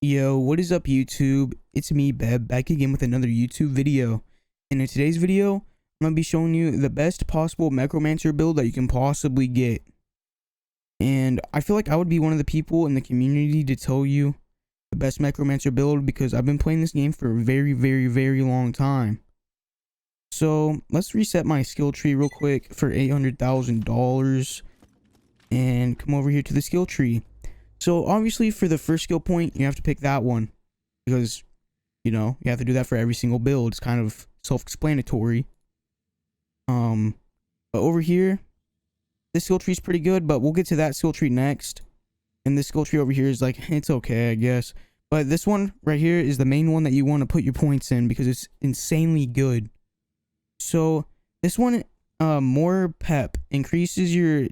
Yo, what is up YouTube? It's me, Beb, back again with another YouTube video. And in today's video, I'm going to be showing you the best possible Mechromancer build that you can possibly get. And I feel like I would be one of the people in the community to tell you the best Mechromancer build because I've been playing this game for a very long time. So let's reset my skill tree real quick for $800,000 and come over here to the skill tree. So obviously for the first skill point, you have to pick that one because, you know, you have to do that for every single build. It's kind of self-explanatory. But over here, this skill tree is pretty good, but we'll get to that skill tree next. And this skill tree over here is like, it's okay, I guess. But this one right here is the main one that you want to put your points in because it's insanely good. So this one, more pep increases your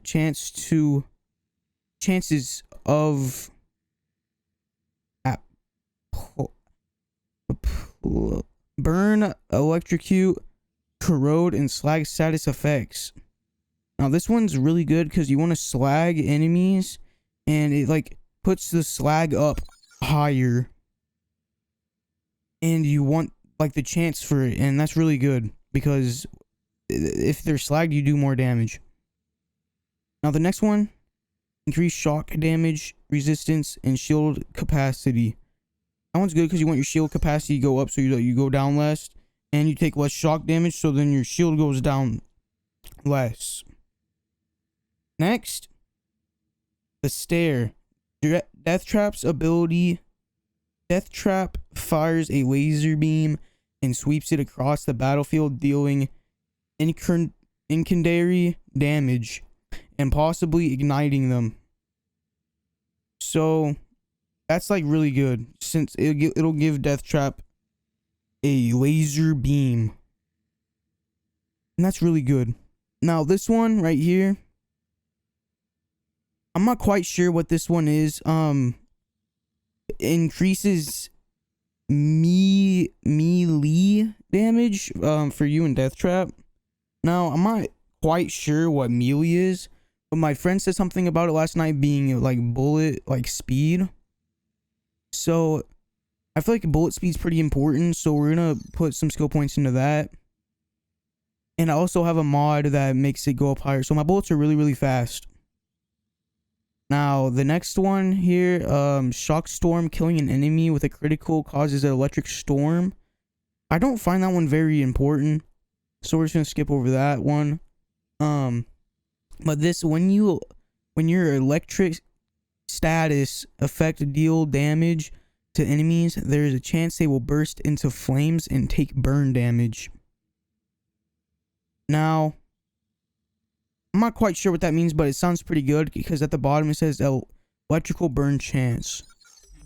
chances of burn, electrocute, corrode, and slag status effects. Now this one's really good because you want to slag enemies and it like puts the slag up higher and you want like the chance for it, and that's really good because if they're slagged you do more damage. Now the next one, increase shock damage, resistance, and shield capacity. That one's good because you want your shield capacity to go up so you go down less, and you take less shock damage, so then your shield goes down less. Next, the stare. Death Trap's ability. Death Trap fires a laser beam and sweeps it across the battlefield, dealing incendiary damage and possibly igniting them. So that's like really good since it'll give Death Trap a laser beam, and that's really good. Now this one right here, I'm not quite sure what this one is. Increases melee damage for you in Death Trap. Now I'm not quite sure what melee is, but my friend said something about it last night being like bullet like speed. So I feel like bullet speed's pretty important, so we're gonna put some skill points into that. And I also have a mod that makes it go up higher, so my bullets are really fast. Now the next one here, shock storm, killing an enemy with a critical causes an electric storm. I don't find that one very important, so we're just gonna skip over that one. But this, when your electric status effect deal damage to enemies, there is a chance they will burst into flames and take burn damage. Now I'm not quite sure what that means, but it sounds pretty good because at the bottom it says electrical burn chance,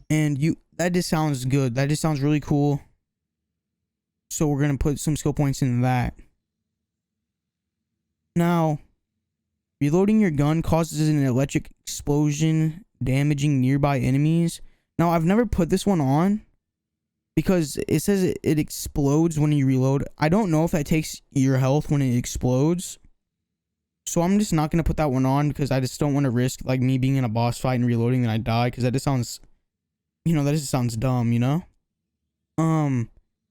and that just sounds good. That just sounds really cool, so we're gonna put some skill points into that. Now, reloading your gun causes an electric explosion, damaging nearby enemies. Now, I've never put this one on because it says it explodes when you reload. I don't know if that takes your health when it explodes, so I'm just not going to put that one on because I just don't want to risk like me being in a boss fight and reloading and I die, because that just sounds, that just sounds dumb,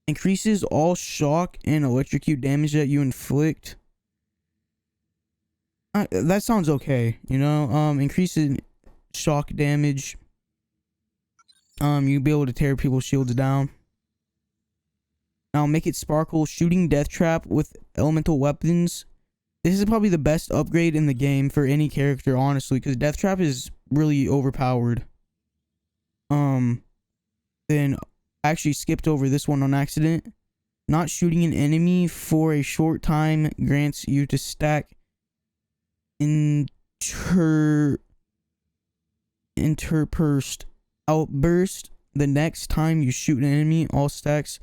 Increases all shock and electrocute damage that you inflict. That sounds okay, increases shock damage. You'll be able to tear people's shields down. Now make it sparkle, shooting Death Trap with elemental weapons. This is probably the best upgrade in the game for any character, honestly, because Death Trap is really overpowered. Then I actually skipped over this one on accident. Not shooting an enemy for a short time grants you to stack interburst outburst. The next time you shoot an enemy, all stacks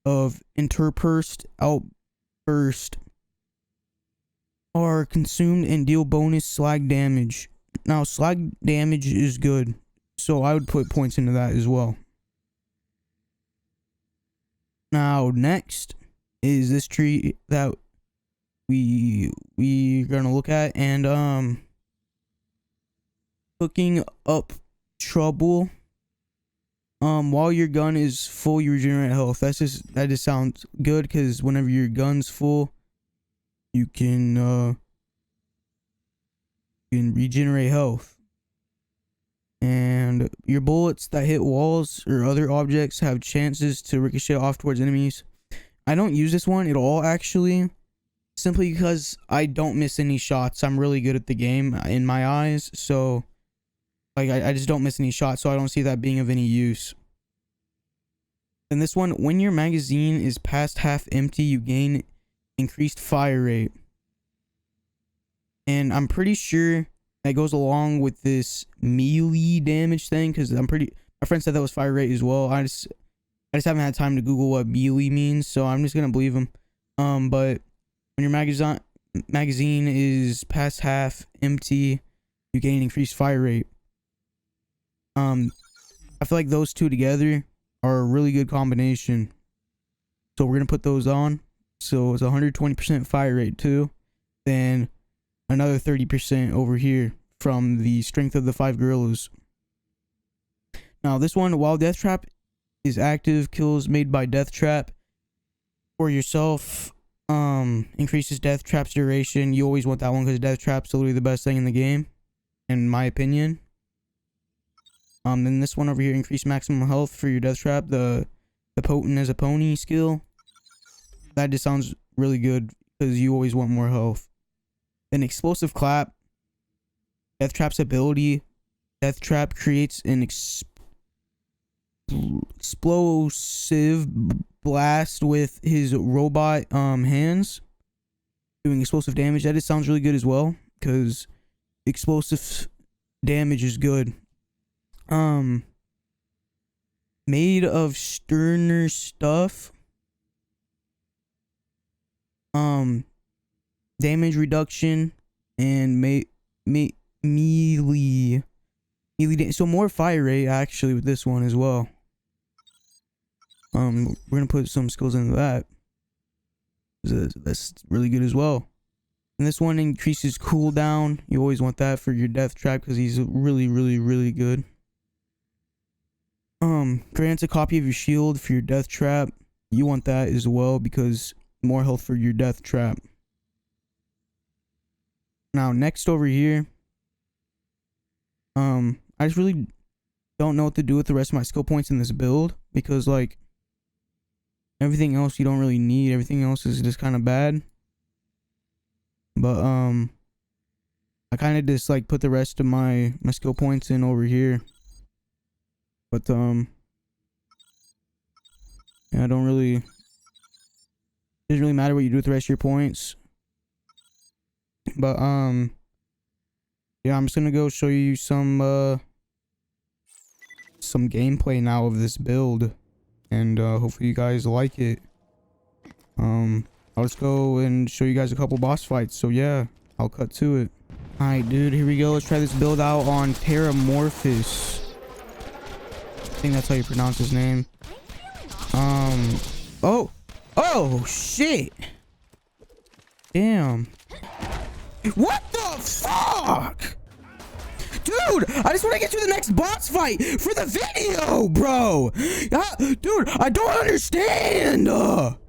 of interburst outburst are consumed and deal bonus slag damage. Now slag damage is good, so I would put points into that as well. Now next is this tree that we're gonna look at, and hooking up trouble while your gun is full, you regenerate health. That just sounds good, because whenever your gun's full, you can regenerate health. And your bullets that hit walls or other objects have chances to ricochet off towards enemies. I don't use this one at all, actually, simply because I don't miss any shots. I'm really good at the game in my eyes, so like I just don't miss any shots, so I don't see that being of any use. And this one, when your magazine is past half empty, you gain increased fire rate. And I'm pretty sure that goes along with this melee damage thing, because my friend said that was fire rate as well. I just haven't had time to Google what melee means, so I'm just gonna believe him. But when your magazine is past half empty, you gain increased fire rate. I feel like those two together are a really good combination, so we're gonna put those on. So it's 120% fire rate too, then another 30% over here from the strength of the 5 gorillas. Now this one, while Death Trap is active, kills made by Death Trap or yourself increases Death Trap's duration. You always want that one because Death Trap's literally the best thing in the game, in my opinion. Then this one over here, increase maximum health for your Death Trap, the potent as a pony skill. That just sounds really good because you always want more health. Then explosive clap, Death Trap's ability. Death Trap creates an explosive blast with his robot hands, doing explosive damage. That just sounds really good as well, because explosive damage is good. Made of sterner stuff. Damage reduction and melee. So more fire rate actually with this one as well. We're gonna put some skills into that. That's really good as well. And this one increases cooldown. You always want that for your Death Trap because he's really good. Grants a copy of your shield for your Death Trap. You want that as well because more health for your Death Trap. Now next over here, I just really don't know what to do with the rest of my skill points in this build, because like everything else you don't really need. Everything else is just kind of bad. But I kind of just like put the rest of my skill points in over here. But yeah, I don't really, it doesn't really matter what you do with the rest of your points. But yeah, I'm just gonna go show you some gameplay now of this build, and hopefully you guys like it. I'll just go and show you guys a couple boss fights. So yeah, I'll cut to it. All right, dude, here we go. Let's try this build out on Terramorphous. I think that's how you pronounce his name. Oh shit, damn. What the fuck? Dude, I just want to get to the next boss fight for the video, bro. Dude, I don't understand.